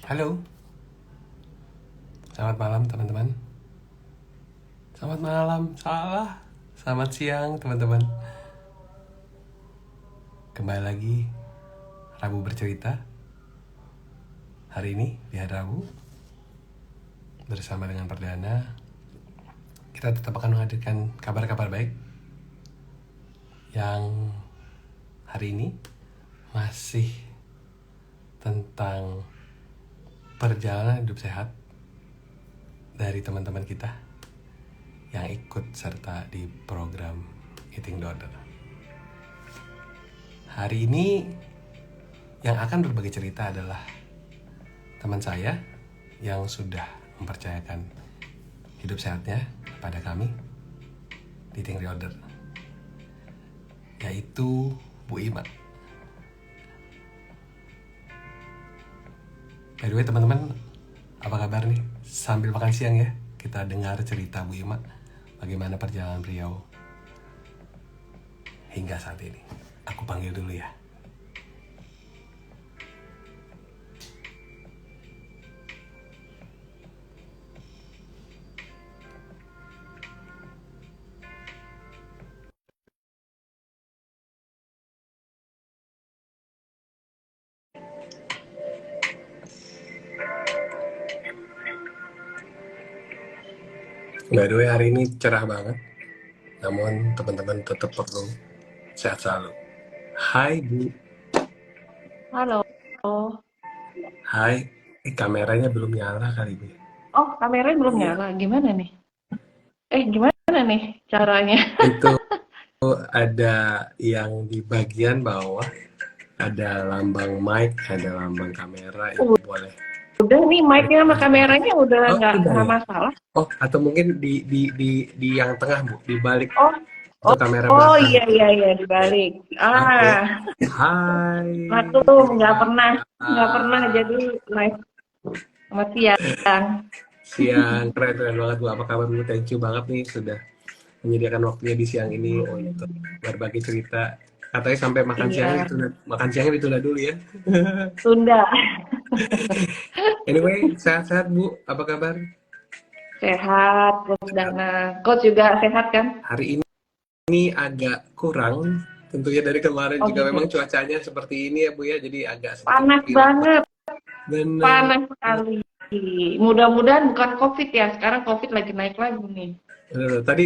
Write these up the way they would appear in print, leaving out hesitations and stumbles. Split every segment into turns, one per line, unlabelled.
Halo, selamat malam teman-teman. Selamat malam, salah. Selamat siang teman-teman. Kembali lagi Rabu bercerita. Hari ini di hari Rabu bersama dengan Perdana, kita tetap akan menghadirkan kabar-kabar baik yang hari ini masih tentang perjalanan hidup sehat dari teman-teman kita yang ikut serta di program Eating Disorder. Hari ini yang akan berbagi cerita adalah teman saya yang sudah mempercayakan hidup sehatnya kepada kami di Eating Disorder, yaitu Bu Ima. By the way teman-teman, apa kabar nih? Sambil makan siang ya, kita dengar cerita Bu Ima, bagaimana perjalanan beliau hingga saat ini. Aku panggil dulu ya. By the way, hari ini cerah banget, namun teman-teman tetap perlu sehat selalu. Hai Bu.
Halo.
Hai. Kameranya belum nyala kali Bu.
Oh, kameranya belum
Iya.
nyala. Gimana nih? Gimana nih caranya?
Itu ada yang di bagian bawah, ada lambang mic, ada lambang kamera, itu boleh
Udah nih,
klik
mic-nya sama
aja.
kameranya udah
Oh, udah
nggak
ya.
masalah.
Oh, atau mungkin di yang tengah Bu, di balik
Oh,
itu
oh,
kamera
oh
belakang.
iya iya iya
Ya.
dibalik.
Oke.
Hai.
Hai.
Aku nggak pernah jadi live sama siang.
Siang, keren banget Bu. Apa kabar Bu? Thank you banget nih sudah menyediakan waktunya di siang ini untuk berbagi cerita. Katanya sampai
Iya,
makan siangnya ditunda dulu ya.
tunda.
Anyway, sehat-sehat Bu. Apa kabar?
Sehat, Coach Dana. Coach juga sehat kan?
Hari ini agak kurang. Tentunya dari kemarin
Oh
juga
gitu.
memang cuacanya seperti ini ya Bu ya. Jadi agak sedikit
Panas
gerimis.
banget,
Bener.
panas sekali. Mudah-mudahan bukan COVID ya. Sekarang COVID lagi naik lagi nih.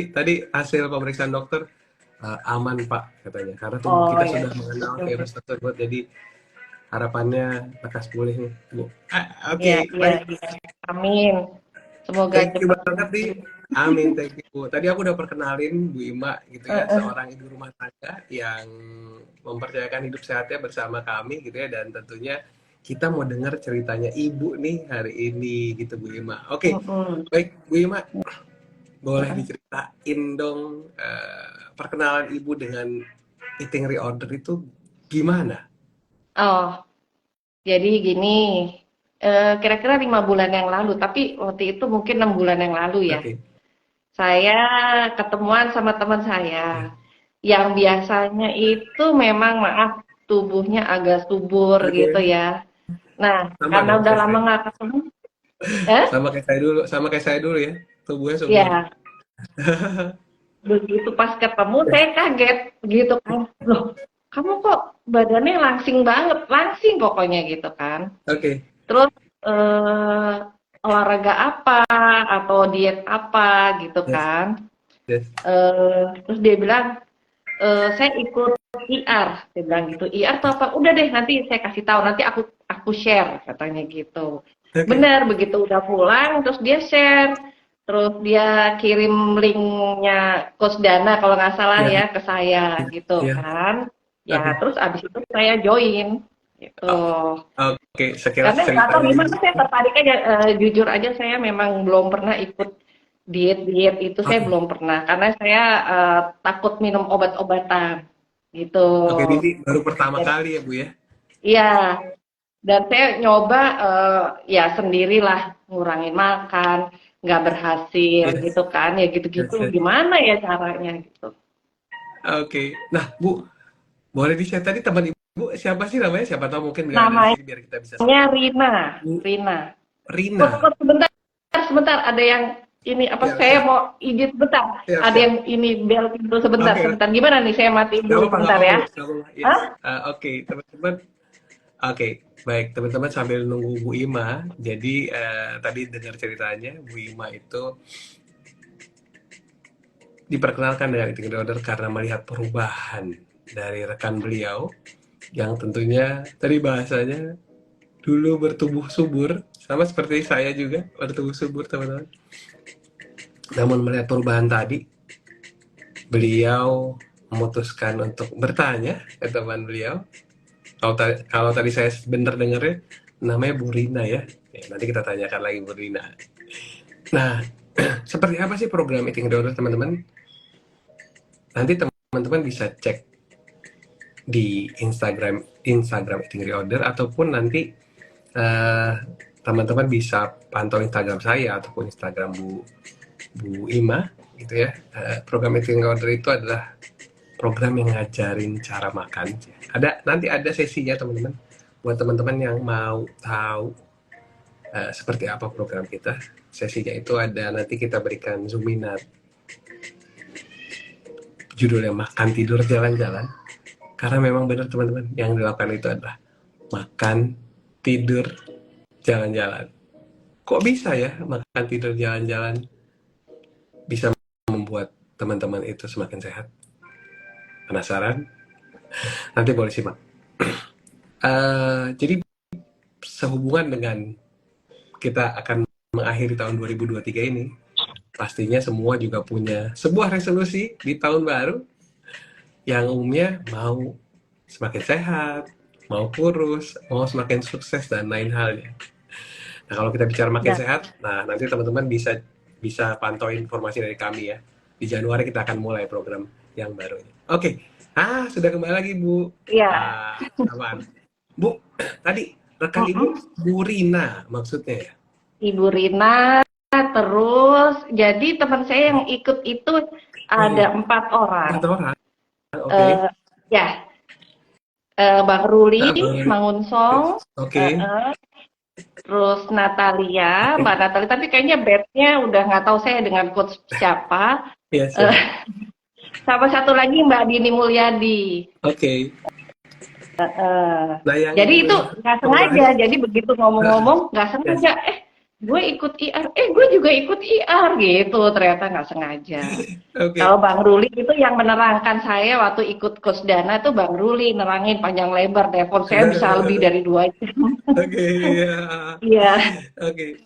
Tadi hasil pemeriksaan dokter aman Pak katanya. Karena tubuh
Oh
kita
ya,
sudah mengenal
oke oke.
virus tersebut. Jadi harapannya lekas pulih nih Bu. Oke,
Iya iya
baik.
iya. Amin. Semoga
Thank you
cepat
banget nih.
sembuh.
Amin, thank you Bu. Tadi aku udah perkenalin Bu Ima gitu ya,
Heeh.
seorang ibu rumah tangga yang mempercayakan hidup sehatnya bersama kami gitu ya, dan tentunya kita mau dengar ceritanya Ibu nih hari ini gitu Bu Ima. Oke,
Mm-mm.
baik Bu Ima, boleh
Heeh.
diceritain dong perkenalan Ibu dengan eating reorder itu gimana?
Oh, jadi gini. Kira-kira 5 bulan yang lalu, tapi waktu itu mungkin 6 bulan yang lalu ya.
Oke,
Saya ketemuan sama teman saya
ya.
yang biasanya itu memang maaf tubuhnya agak subur gitu
Oke,
ya. Nah,
sama
karena
dong
udah
kayak
lama
saya.
nggak ketemu, eh?
Sama kayak saya dulu ya. Tubuhnya subur.
Ya, begitu pas ketemu saya kaget gitu kan. Loh, kamu kok badannya langsing banget, langsing pokoknya gitu kan.
Oke.
Terus eh, olahraga apa atau diet apa gitu
Yes,
kan.
yes.
Terus dia bilang, saya ikut IR, dia bilang gitu. IR tuh apa? Udah deh nanti saya kasih tahu, nanti aku share katanya gitu.
Oke.
Bener, begitu udah pulang terus dia share. Terus dia kirim linknya Coach Dana kalau nggak salah
Ya,
ya ke saya
ya,
gitu
ya.
kan. Ya
Oke.
terus abis itu saya join gitu.
Oh, oke, sekilas
Karena nggak tahu
ceritanya.
gimana saya tertarik aja, jujur aja saya memang belum pernah ikut diet-diet itu saya
Oke.
belum pernah, karena saya, takut minum obat-obatan, gitu.
Oke, ini baru pertama
Dan
kali ya, Bu ya?
iya, dan saya nyoba, ya sendirilah ngurangin makan, nggak berhasil
Yes,
gitu kan, ya gitu-gitu,
yes, yes.
gimana ya caranya gitu.
Oke. Nah, Bu, boleh di-share tadi teman Ibu Bu, siapa sih namanya? Siapa tahu mungkin nggak ada di
Namanya
sini biar kita bisa.
Rina.
Bu
Rina.
Rina.
Sebentar, sebentar. Ada yang ini apa?
Siap,
Saya
siap,
mau izin sebentar.
siap,
Ada
siap.
yang ini bel pintu sebentar,
Oke,
sebentar. Gimana nih? Saya matiin dulu
nggak
sebentar
apa-apa,
ya.
Bu. Nggak apa-apa. Yes.
Hah?
Oke, teman-teman. Oke, baik teman-teman sambil nunggu Bu Ima. Jadi tadi dengar ceritanya, Bu Ima itu diperkenalkan dengan eating disorder karena melihat perubahan dari rekan beliau yang tentunya tadi bahasanya dulu bertubuh subur, sama seperti saya juga bertubuh subur teman-teman. Namun melihat perubahan tadi, beliau memutuskan untuk bertanya ke teman beliau. Kalau tadi saya benar dengarnya, namanya Bu Rina ya. Nanti kita tanyakan lagi Bu Rina. Nah, seperti apa sih program eating disorder teman-teman? Nanti teman-teman bisa cek di Instagram eating disorder, ataupun nanti eh, teman-teman bisa pantau Instagram saya ataupun Instagram Bu Ima gitu ya. Program eating disorder itu adalah program yang ngajarin cara makan. Nanti ada sesinya teman-teman. Buat teman-teman yang mau tahu seperti apa program kita, sesinya itu ada, nanti kita berikan Zoominar. Judulnya Makan Tidur Jalan-Jalan. Karena memang benar teman-teman, yang dilakukan itu adalah makan, tidur, jalan-jalan. Kok bisa ya makan, tidur, jalan-jalan bisa membuat teman-teman itu semakin sehat? Penasaran? Nanti boleh simak. Jadi sehubungan dengan kita akan mengakhiri tahun 2023 ini, pastinya semua juga punya sebuah resolusi di tahun baru yang umumnya mau semakin sehat, mau kurus, mau semakin sukses, dan lain halnya. Nah, kalau kita bicara makin
Ya.
sehat, nah nanti teman-teman bisa pantau informasi dari kami ya. Di Januari kita akan mulai program yang baru ini. Oke. Sudah kembali lagi, Bu.
Iya.
Aman. Bu, tadi rekan Ibu
Mm-mm.
Bu Rina maksudnya ya?
Ibu Rina, terus jadi teman saya yang ikut itu ada 4 orang.
4 orang. Oke.
Eh, ya, Bang Ruli, Mangunsong,
Oke.
terus Natalia, Mbak Natalia, tapi kayaknya bednya udah nggak tahu saya dengan coach siapa.
Iya,
Eh,
siap.
sama satu lagi Mbak Dini Mulyadi.
Oke. Nah, yang
Jadi itu nggak sengaja.
terakhir.
Jadi begitu ngomong-ngomong nggak
Yes.
sengaja. Gue ikut IR. Gue juga ikut IR gitu. Ternyata nggak sengaja. Kalau
Oke.
Bang Ruli itu yang menerangkan saya waktu ikut Coach Dana tuh Bang Ruli nerangin panjang lebar. Telepon saya bisa lebih dari 2 jam.
Oke, ya.
Iya,
Oke.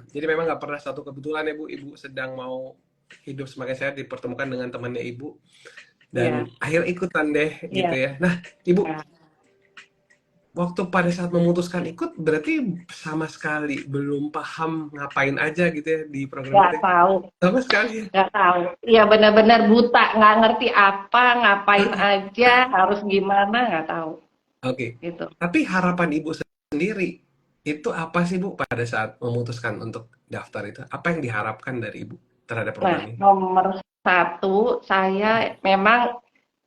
Jadi memang nggak pernah satu kebetulan ya Bu, Ibu sedang mau hidup semakin sehat dipertemukan dengan temannya Ibu
iya,
dan akhirnya ikutan deh gitu
iya.
ya. Nah, Ibu,
Nah,
waktu pada saat memutuskan ikut berarti sama sekali belum paham ngapain aja gitu ya di program
nggak
itu.
tahu,
Sama sekali ya.
nggak tahu. Iya benar-benar buta, nggak ngerti apa, ngapain aja, harus gimana, nggak tahu.
Oke.
Gitu.
Tapi harapan Ibu sendiri itu apa sih Bu pada saat memutuskan untuk daftar itu? Apa yang diharapkan dari Ibu terhadap
Nah,
program ini?
nomor satu, saya memang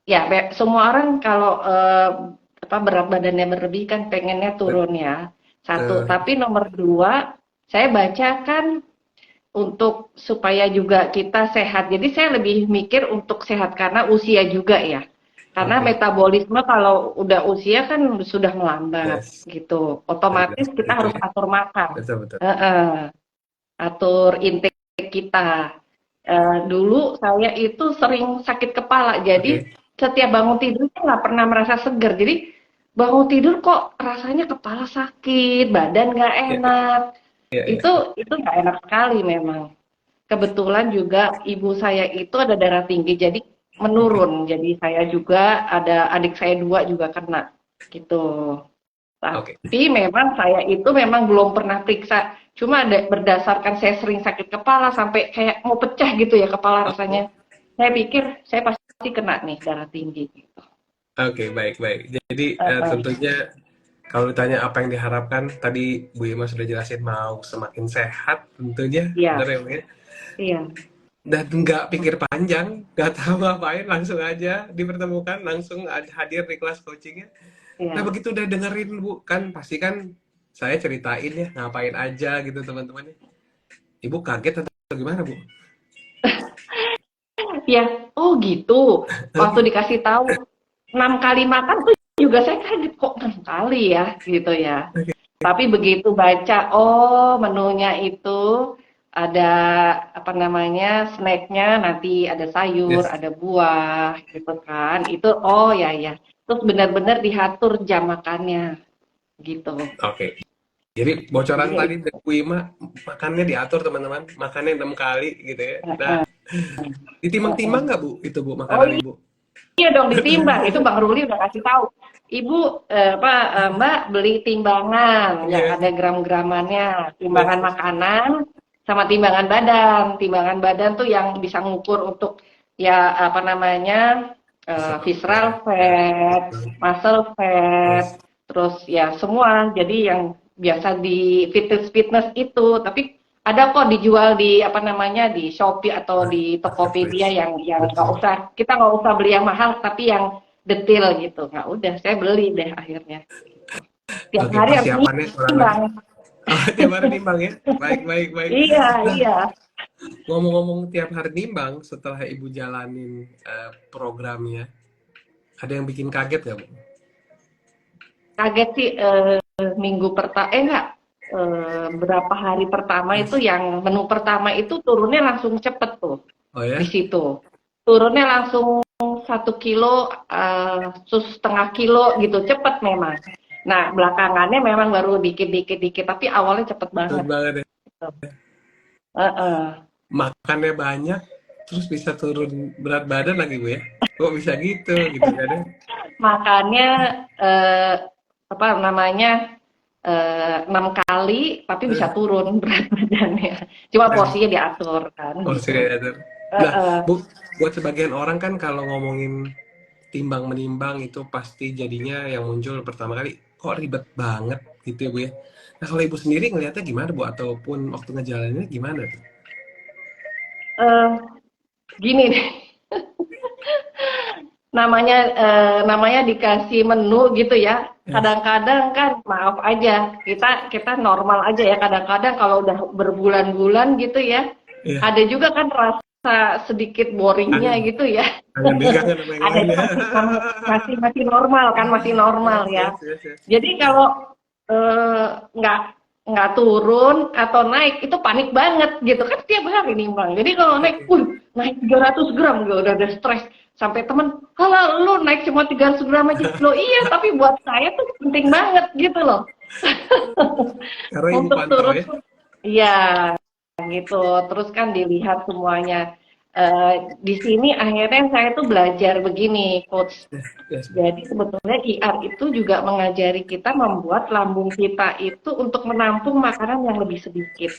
ya semua orang kalau apa berat badannya berlebih kan pengennya turun ya. Satu,
Betul.
tapi nomor dua, saya baca kan untuk supaya juga kita sehat. Jadi saya lebih mikir untuk sehat karena usia juga ya. Karena
Oke.
metabolisme kalau udah usia kan sudah melambat
Yes.
gitu.
Terbilang
Otomatis
seperti
kita
itu
harus
ya.
atur makan.
Betul, betul.
Atur intake kita. Dulu saya itu sering sakit kepala, jadi
Oke.
setiap bangun tidur tuh nggak pernah merasa seger. Jadi bangun tidur kok rasanya kepala sakit, badan nggak
Ya,
enak.
ya, ya.
Itu nggak enak sekali memang. Kebetulan juga ibu saya itu ada darah tinggi, jadi
Oke.
menurun. Jadi saya juga ada adik saya 2 juga kena gitu.
Oke.
Tapi memang saya itu memang belum pernah periksa. Cuma berdasarkan saya sering sakit kepala sampai kayak mau pecah gitu ya kepala
Oke.
rasanya. Saya pikir saya pasti kena nih darah tinggi gitu.
Oke, baik, baik. Jadi
Uh,
tentunya kalau ditanya apa yang diharapkan, tadi Bu Ima sudah jelasin mau semakin sehat tentunya,
iya,
benar ya Bu ya?
iya.
Dan nggak pikir panjang, nggak tahu ngapain, langsung aja dipertemukan, langsung hadir di kelas coachingnya. Nah
Iya.
begitu udah dengerin Bu, kan pasti kan saya ceritain ya ngapain aja gitu teman-teman. Ibu kaget atau gimana Bu?
Ya, oh gitu. Waktu dikasih tahu 6 kali makan tuh juga saya kaget kok 6 kali ya gitu ya.
Oke.
Tapi begitu baca, oh menunya itu ada apa namanya snacknya nanti ada sayur,
Yes.
ada buah gitu kan. Itu oh ya ya. Terus benar-benar diatur jam makannya gitu.
Oke. Jadi bocoran
Jadi
tadi dari Bu Ima, makannya diatur teman-teman, makannya 6 kali gitu ya. Nah,
eh,
ditimbang-timbang nggak Bu itu Bu
oh
makanan Ibu?
iya dong ditimbang. Itu Bang Ruli udah kasih tahu. Ibu Mbak beli timbangan yang
Iya.
ada gram-gramannya,
Yes,
timbangan
yes.
makanan sama timbangan badan. Timbangan badan tuh yang bisa ngukur untuk ya apa namanya
Bisa
visceral
ya.
fat, muscle fat,
Yes.
terus ya semua. Jadi yang biasa di fitness itu, tapi ada kok dijual di apa namanya di Shopee atau di Tokopedia
Marketplace.
yang nggak
Betul.
usah kita nggak usah beli yang mahal tapi yang detail gitu. Nggak udah saya beli deh akhirnya. Gitu. Tiap
Oke,
hari harus
persiapannya kurang lebih.
nimbang.
Oh, tiap hari nimbang ya. Baik, baik, baik.
Iya
Nah,
iya.
ngomong-ngomong tiap hari nimbang, setelah Ibu jalanin programnya, ada yang bikin kaget nggak, Bu?
Kaget sih minggu pertama enggak berapa hari pertama itu
Yes.
yang menu pertama itu turunnya langsung cepet tuh
Oh
di
ya?
situ. Turunnya langsung 1 kilo, 1,5 kilo gitu, cepet memang. Nah, belakangannya memang baru dikit-dikit dikit, tapi awalnya cepet
Betul
banget.
banget ya.
Gitu. Heeh.
Makannya banyak, terus bisa turun berat badan lagi, Bu ya. Kok bisa gitu kan ya?
Makannya eh, apa namanya 6 kali, tapi bisa
Eh,
turun berat badannya. Cuma
Dan
porsinya diatur kan
porsi
gitu.
diatur. Nah,
Heeh.
Bu, buat sebagian orang kan kalau ngomongin timbang menimbang itu pasti jadinya yang muncul pertama kali kok ribet banget gitu ya Bu ya. Nah kalau Ibu sendiri ngelihatnya gimana Bu ataupun waktu ngejalaninnya gimana tuh?
Eh, gini nih, namanya dikasih menu gitu ya.
Yes.
Kadang-kadang kan maaf aja, kita normal aja ya. Kadang-kadang kalau udah berbulan-bulan gitu ya,
Iya,
ada juga kan rasa sedikit boringnya
kangen,
gitu ya.
kangen dia kangen sama yang
Ada
lain
itu
ya.
masih normal kan, masih normal
Yes,
ya.
yes, yes, yes.
Jadi kalau eh, nggak turun atau naik itu panik banget gitu kan tiap hari nimbang. Jadi kalau naik,
Oke.
naik 300 gram gue udah stres sampai temen, kalau lu naik cuma 300 gram aja, lo iya tapi buat saya tuh penting banget gitu loh
Karena Ibu
untuk
pantau
turun.
ya.
Iya gitu, terus kan dilihat semuanya. Di sini akhirnya saya tuh belajar begini, coach.
Yes, yes Bu.
Jadi sebetulnya IR itu juga mengajari kita membuat lambung kita itu untuk menampung makanan yang lebih sedikit.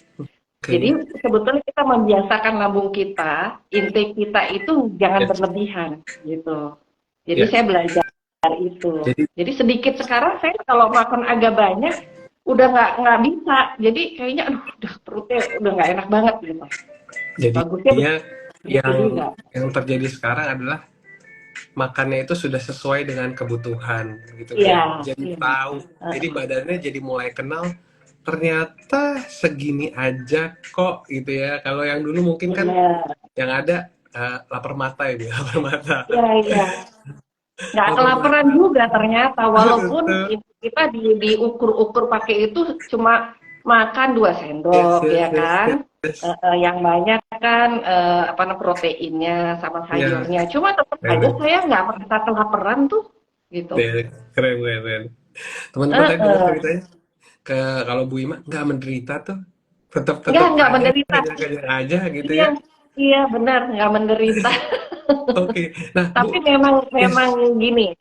Jadi
Oke.
sebetulnya kita membiasakan lambung kita, intake kita itu jangan
Yes.
berlebihan gitu. Jadi
Yes.
saya belajar itu.
Jadi
Jadi sedikit sekarang saya kalau makan agak banyak udah nggak bisa. Jadi kayaknya aduh udah perutnya udah nggak enak banget gitu. Bagusnya
jadinya
begitu juga.
yang terjadi sekarang adalah makannya itu sudah sesuai dengan kebutuhan gitu
Iya,
ya. Jadi
iya.
tahu, jadi badannya jadi mulai kenal ternyata segini aja kok gitu ya. Kalau yang dulu mungkin kan
Benar.
yang ada lapar mata ya, Bu, lapar mata.
Iya, iya. Nggak
Lapar
kelaparan
mata.
juga ternyata, walaupun
Betul.
kita diukur-ukur pakai itu cuma makan 2
Yes,
sendok
yes,
ya
yes,
kan.
yes, yes.
Yang banyak kan apa namanya proteinnya sama
Ya,
sayurnya. Cuma tetap aja
keren,
saya nggak merasa kelaparan tuh gitu.
keren, keren, keren. Teman-teman tadi dengar
Heeh.
ceritanya ke kalau Bu Ima nggak menderita tuh, tetap tetap
Nggak
aja,
menderita.
kejar-kejar aja gitu
Iya,
ya.
iya benar nggak menderita.
Oke, nah
Tapi
Bu,
memang
yes,
memang gini,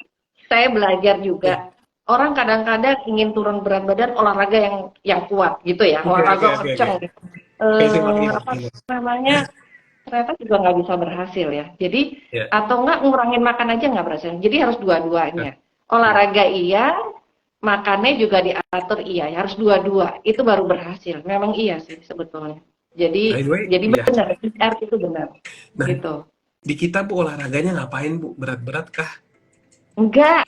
saya belajar juga. Orang kadang-kadang ingin turun berat badan olahraga yang kuat gitu ya,
oke, oke,
olahraga
oke, oke.
kenceng gitu.
Kayak simak ini,
Apa namanya, ternyata juga nggak bisa berhasil ya. Jadi,
ya,
atau nggak ngurangin makan aja nggak berhasil. Jadi harus
nah,
dua-duanya.
ya.
Olahraga iya, makannya juga diatur iya, harus dua-dua. Itu baru berhasil. Memang iya sih sebetulnya.
By
Jadi
the way,
jadi
ya.
benar, PR itu benar.
Nah,
Gitu.
di kita Bu olahraganya ngapain Bu? Berat-berat kah?
Enggak,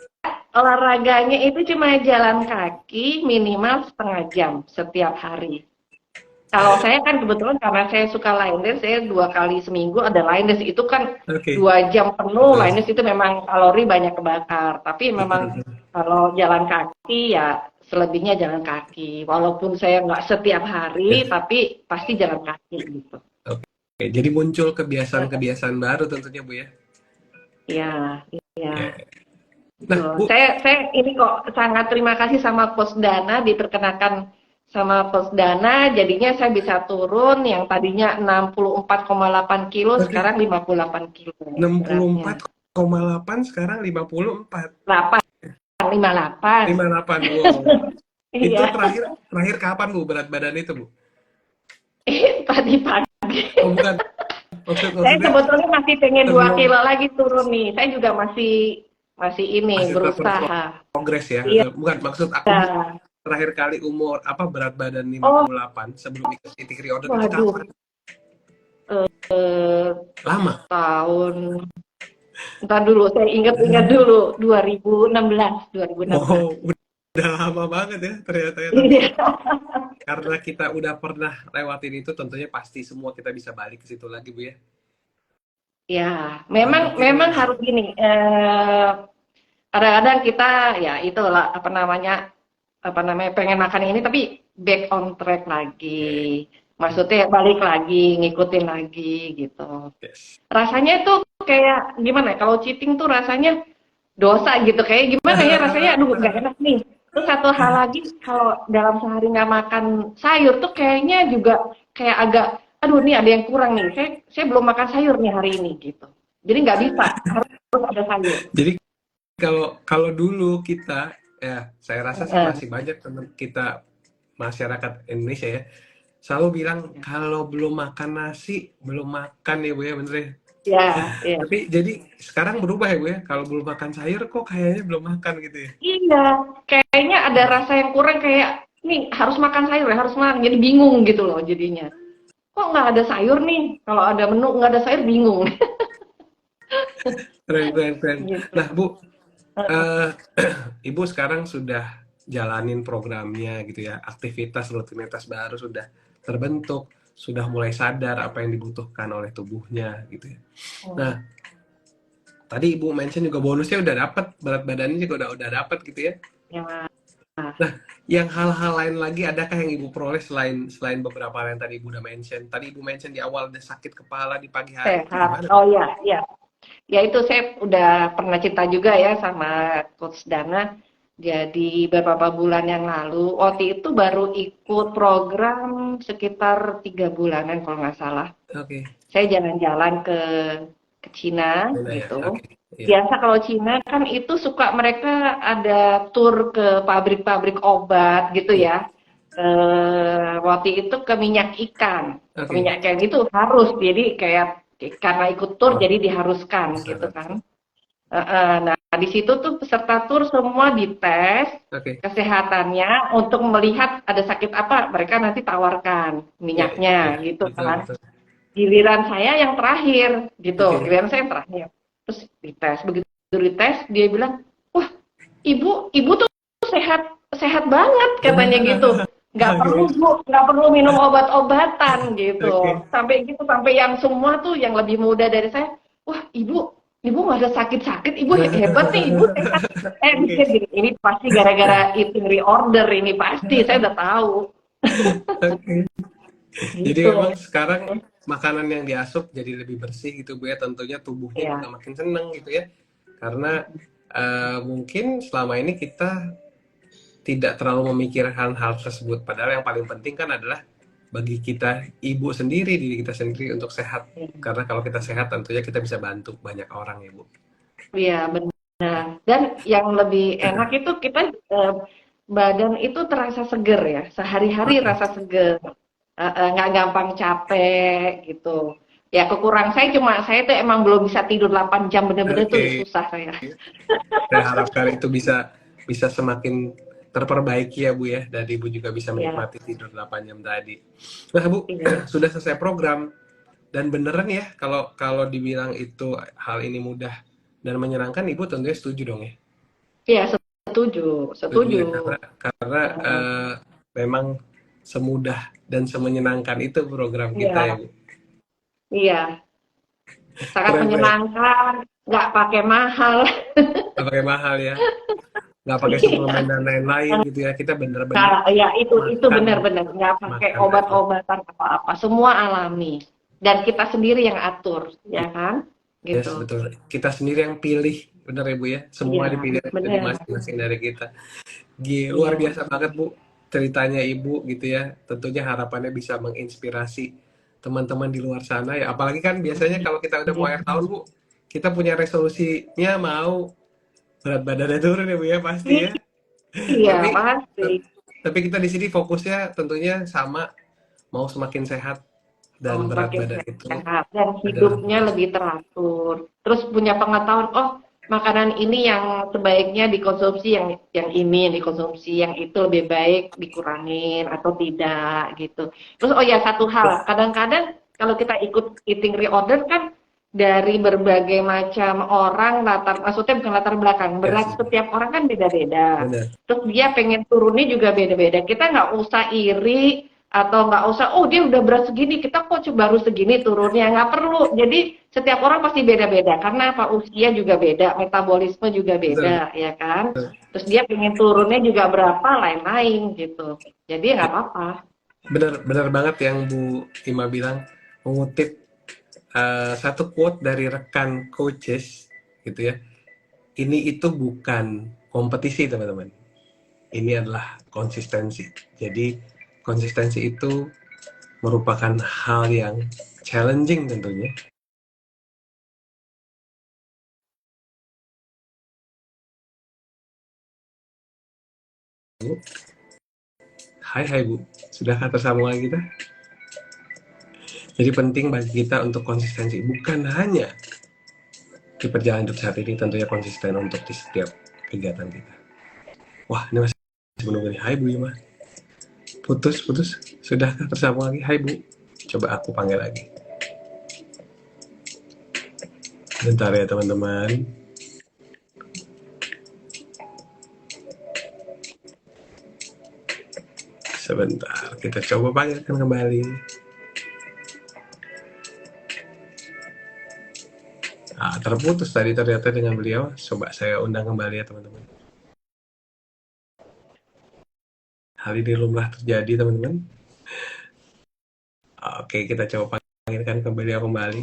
olahraganya itu cuma jalan kaki minimal setengah jam setiap hari. Kalau saya kan kebetulan karena saya suka line dance, saya 2 kali seminggu ada line dance. Itu kan
Oke,
2 jam penuh
betul.
line dance, itu memang kalori banyak kebakar. Tapi memang
Betul.
kalau jalan kaki ya selebihnya jalan kaki. Walaupun saya nggak setiap hari,
Ya.
tapi pasti jalan kaki gitu.
Oke, jadi muncul kebiasaan-kebiasaan baru tentunya Bu ya.
Iya, iya.
Ya. Nah
Betul.
Bu,
Saya ini kok sangat terima kasih sama Coach Dana, diperkenakan sama Coach Dana, jadinya saya bisa turun yang tadinya 64,8 kilo,
oke,
sekarang 58 kilo beratnya.
64,8 sekarang 54.
8, 58.
58, wow. Itu
Iya,
terakhir terakhir kapan Bu berat badan itu Bu?
tadi pagi.
Oh bukan,
Saya
maksudnya
sebetulnya masih pengen 2
sebelum,
kilo lagi turun nih. Saya juga masih masih ini
masih tetap
berusaha.
berprogres ya.
Iya.
Bukan, maksud aku Bu, terakhir kali umur apa berat badan
Oh,
58 sebelum ikut Titik Reorder itu
waduh.
kapan?
Eh,
Lama.
tahun Entar dulu, saya ingat-ingat dulu, 2016, 2016.
Wow, udah lama banget ya ternyata ya. Tapi
Iya,
karena kita udah pernah lewatin itu, tentunya pasti semua kita bisa balik ke situ lagi Bu ya.
ya,
Wah,
memang
oke deh.
memang harus gini. Kadang-kadang kita ya itulah apa namanya pengen makan ini tapi back on track
Oke,
lagi. Maksudnya balik lagi, ngikutin lagi gitu.
yes.
Rasanya tuh kayak gimana ya? Kalau cheating tuh rasanya dosa gitu, kayak gimana ya rasanya, aduh nggak enak nih. Terus satu hal lagi, kalau dalam sehari nggak makan sayur tuh kayaknya juga kayak agak, aduh nih ada yang kurang nih, saya belum makan sayur nih hari ini gitu. Jadi nggak bisa, harus ada sayur.
Jadi kalau kalau dulu kita, ya saya rasa sih
Heeh.
masih banyak teman kita masyarakat Indonesia ya, selalu bilang kalau belum makan nasi belum makan ya Bu ya, bener ya.
Ya, ya.
Tapi jadi sekarang berubah ya Bu ya, kalau belum makan sayur kok kayaknya belum makan gitu ya.
Iya, kayaknya ada rasa yang kurang kayak, nih harus makan sayur ya, harus makan. Jadi bingung gitu loh jadinya. Kok nggak ada sayur nih? Kalau ada menu nggak ada sayur bingung.
Keren, keren, keren.
Gitu.
Nah Bu, eh, Ibu sekarang sudah jalanin programnya gitu ya, aktivitas rutinitas baru sudah terbentuk, sudah mulai sadar apa yang dibutuhkan oleh tubuhnya gitu ya. Nah, tadi Ibu mention juga bonusnya udah dapet, berat badannya juga udah dapet gitu ya.
Ya,
Nah, yang hal-hal lain lagi adakah yang Ibu peroleh selain selain beberapa hal yang tadi Ibu udah mention? Tadi Ibu mention di awal ada sakit kepala di pagi hari itu
sehat.
gimana?
Oh ya, ya. Ya itu saya udah pernah cerita juga ya sama Coach Dana. Jadi beberapa bulan yang lalu, waktu itu baru ikut program sekitar 3 bulanan kalau nggak salah.
Oke,
Saya jalan-jalan ke Cina
gimana ya?
gitu.
Oke, iya.
Biasa kalau Cina kan itu suka mereka ada tur ke pabrik-pabrik obat gitu
Iya.
ya. Waktu itu ke minyak ikan. Ke
Oke.
minyak ikan itu harus, jadi kayak karena ikut tur
Wah,
jadi diharuskan gitu
sangat.
kan. Nah, di situ tuh peserta tur semua dites
Oke.
kesehatannya untuk melihat ada sakit apa, mereka nanti tawarkan
Iya, iya,
minyaknya gitu
betul,
kan.
betul.
Giliran saya yang terakhir gitu,
Oke.
giliran saya yang terakhir. Terus dites, begitu dites dia bilang, wah ibu tuh sehat sehat banget katanya gitu. Nggak perlu
Oke.
bu, nggak perlu minum obat-obatan gitu.
Oke.
Sampai gitu, sampai yang semua tuh yang lebih muda dari saya, wah ibu nggak ada sakit-sakit, ibu hebat nih, ibu sehat. Saya
Oke.
pikir gini, ini pasti gara-gara eating reorder ini pasti, saya udah tahu
Oke. Jadi
gitu.
memang sekarang makanan yang diasup jadi lebih bersih gitu Bu ya, tentunya tubuhnya juga
Ya,
makin seneng gitu ya. Karena mungkin selama ini kita tidak terlalu memikirkan hal tersebut. Padahal yang paling penting kan adalah bagi kita ibu sendiri, diri kita sendiri untuk sehat. Karena kalau kita sehat tentunya kita bisa bantu banyak orang ya Bu.
iya benar. Dan yang lebih enak itu kita badan itu terasa seger ya, sehari-hari
Oke.
rasa seger, nggak gampang capek gitu. Ya kekurang saya tuh emang belum bisa tidur 8 jam bener-bener tuh
Oke.
susah saya.
Saya harapkan itu bisa bisa semakin terperbaiki ya Bu ya, dan Ibu juga bisa
Ya,
menikmati tidur 8 jam tadi. Nah Bu,
iya.
sudah selesai program dan beneran ya kalau kalau dibilang itu hal ini mudah dan menyenangkan, Ibu tentunya setuju dong ya.
Iya, setuju,
Setuju ya,
setuju.
karena memang semudah dan semenyenangkan itu program kita ya,
Iya,
Bu.
iya, sangat
Keren, keren.
menyenangkan, nggak pakai mahal.
Nggak pakai mahal ya, nggak pakai suplemen dan lain-lain gitu ya. Kita bener-bener
Nah, ya itu
makan,
benar-benar nggak pakai
makan refleks.
obat-obatan apa-apa, semua alami. Dan kita sendiri yang atur, ya kan?
Yes,
Gitu.
betul. Kita sendiri yang pilih, bener ya Bu ya.
Iya,
Semua dipilih dari
benar.
masing-masing dari kita. Luar
Iya,
biasa banget Bu ceritanya Ibu gitu ya. Tentunya harapannya bisa menginspirasi teman-teman di luar sana ya. Apalagi kan biasanya kalau kita udah mau
iya,
akhir tahun Bu, kita punya resolusinya mau berat badannya turun ya Bu ya pasti ya.
iya
Tapi
pasti.
tapi kita di sini fokusnya tentunya sama, mau semakin sehat
Oh,
dan berat
makin
badan itu
sehat dan
adalah
hidupnya
fokus.
lebih teratur. Terus punya pengetahuan, oh makanan ini yang sebaiknya dikonsumsi, yang ini yang dikonsumsi, yang itu lebih baik dikurangin atau tidak gitu. Terus oh ya satu hal, kadang-kadang kalau kita ikut eating reorder kan dari berbagai macam orang maksudnya bukan latar belakang,
Ya,
berat setiap orang kan beda-beda.
benar.
Terus dia pengen turunnya juga beda-beda. Kita nggak usah iri atau nggak usah, oh dia udah berat segini, kita kok baru segini turunnya, nggak perlu. Jadi setiap orang pasti beda-beda, karena apa, usia juga beda, metabolisme juga
Betul,
beda, ya kan?
betul.
Terus dia pengen turunnya juga berapa, lain-lain gitu. Jadi ya nggak apa-apa.
Benar benar banget yang Bu Ima bilang, mengutip satu quote dari rekan coaches gitu ya. Ini itu bukan kompetisi teman-teman. Ini adalah konsistensi. Jadi konsistensi itu merupakan hal yang challenging tentunya. Bu. Hai hai Bu, sudahkah tersambung lagi kita? Jadi penting bagi kita untuk konsistensi, bukan hanya di perjalanan hidup saat ini, tentunya konsisten untuk di setiap kegiatan kita. Wah, ini masih menunggu nih. Hai Bu Ima. Putus, putus. Sudahkah tersambung lagi? Hai Bu. Coba aku panggil lagi. Bentar ya teman-teman. Sebentar, kita coba panggilkan kembali. Terputus tadi ternyata dengan beliau. Coba saya undang kembali ya teman-teman. Hal ini lumrah terjadi teman-teman. Oke, kita coba panggilkan ke beliau kembali.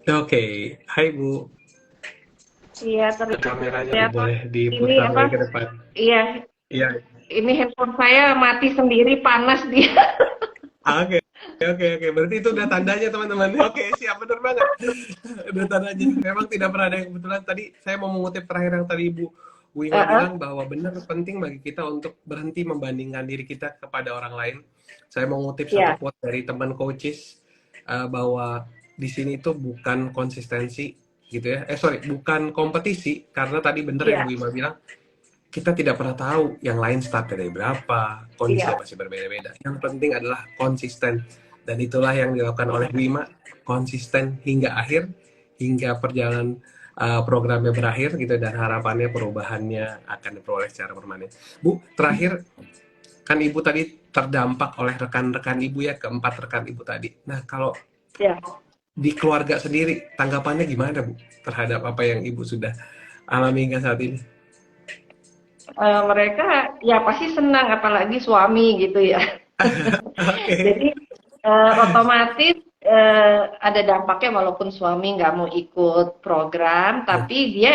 Oke, hai Bu.
Iya,
Kameranya
ternyata
boleh
ini
diputar
apa,
lagi ke depan.
iya,
Iya.
ini handphone saya mati sendiri, panas dia.
Oke. Oke, berarti itu udah tandanya teman-teman. Oke, siap, benar banget. Udah tandanya. Memang tidak pernah ada yang kebetulan. Tadi saya mau mengutip terakhir yang tadi Bu Ima bilang bahwa benar penting bagi kita untuk berhenti membandingkan diri kita kepada orang lain. Saya mau mengutip satu
Iya,
quote dari teman coaches bahwa di sini itu bukan konsistensi gitu ya. Sorry, bukan kompetisi karena tadi benar yang
iya,
Bu Ima bilang kita tidak pernah tahu yang lain start dari berapa, kondisinya
iya.
pasti berbeda-beda. Yang penting adalah konsisten. Dan itulah yang dilakukan oleh Bima, konsisten hingga akhir, hingga perjalanan programnya berakhir gitu dan harapannya perubahannya akan diperoleh secara permanen. Bu, terakhir kan Ibu tadi terdampak oleh rekan-rekan Ibu ya, keempat rekan Ibu tadi. Nah, kalau
Ya.
di keluarga sendiri, tanggapannya gimana Bu terhadap apa yang Ibu sudah alami hingga saat ini?
Mereka ya pasti senang, apalagi suami gitu ya.
Oke.
Jadi otomatis ada dampaknya walaupun suami nggak mau ikut program,
Ya,
tapi dia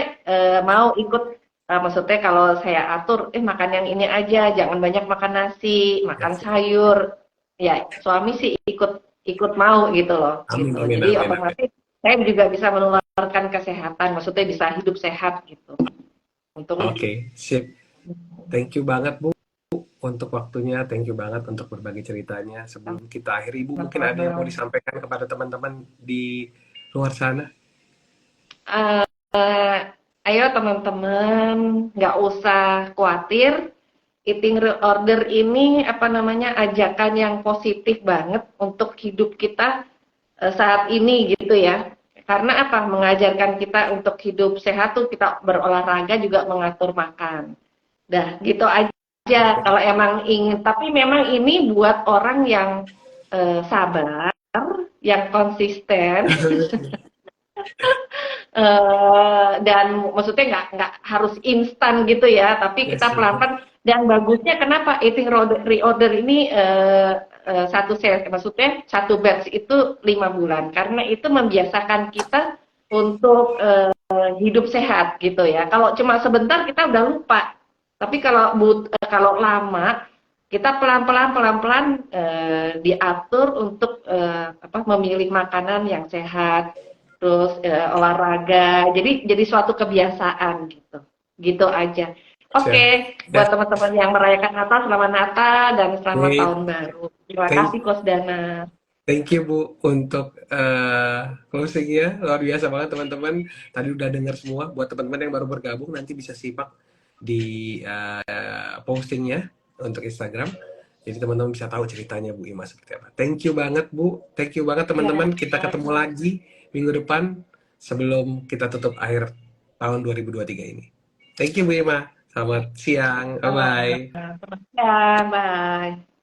mau ikut. Maksudnya kalau saya atur, makan yang ini aja, jangan banyak makan nasi,
ya,
makan
sip.
sayur. Ya suami sih ikut ikut mau gitu loh,
Amin,
gitu.
amin,
Jadi
amin, amin.
otomatis saya juga bisa menularkan kesehatan, maksudnya bisa hidup sehat gitu. Untungnya
Oke,
gitu.
sip. Thank you banget Bu untuk waktunya, thank you banget untuk berbagi ceritanya. Sebelum kita akhiri, Ibu mungkin ada yang mau
Sama-sama.
disampaikan kepada teman-teman di luar sana?
Ayo teman-teman, nggak usah khawatir, eating reorder ini apa namanya ajakan yang positif banget untuk hidup kita saat ini gitu ya. Karena apa? Mengajarkan kita untuk hidup sehat tuh kita berolahraga juga mengatur makan. Dah, gitu aja kalau emang ingin. Tapi memang ini buat orang yang sabar, yang konsisten, dan maksudnya nggak harus instan gitu ya, tapi
Yes,
kita pelan-pelan. Dan bagusnya kenapa eating reorder ini satu sesi, maksudnya satu batch itu 5 bulan, karena itu membiasakan kita untuk hidup sehat gitu ya. Kalau cuma sebentar kita udah lupa, tapi kalau lama kita pelan-pelan diatur untuk memilih makanan yang sehat, terus olahraga. Jadi suatu kebiasaan gitu. Gitu aja.
siap.
Oke, buat
That's
teman-teman yang merayakan Natal, selamat Natal dan selamat
great.
tahun baru. Terima
Thank
kasih Coach Dana.
Thank you Bu untuk closingnya, luar biasa banget teman-teman. Tadi udah dengar semua. Buat teman-teman yang baru bergabung nanti bisa simak di postingnya untuk Instagram. Jadi teman-teman bisa tahu ceritanya Bu Ima seperti apa. Thank you banget Bu. Thank you banget
Ya,
teman-teman. Kita ketemu lagi minggu depan sebelum kita tutup akhir tahun 2023 ini. Thank you Bu Ima. Selamat siang. Bye bye.
selamat siang, bye.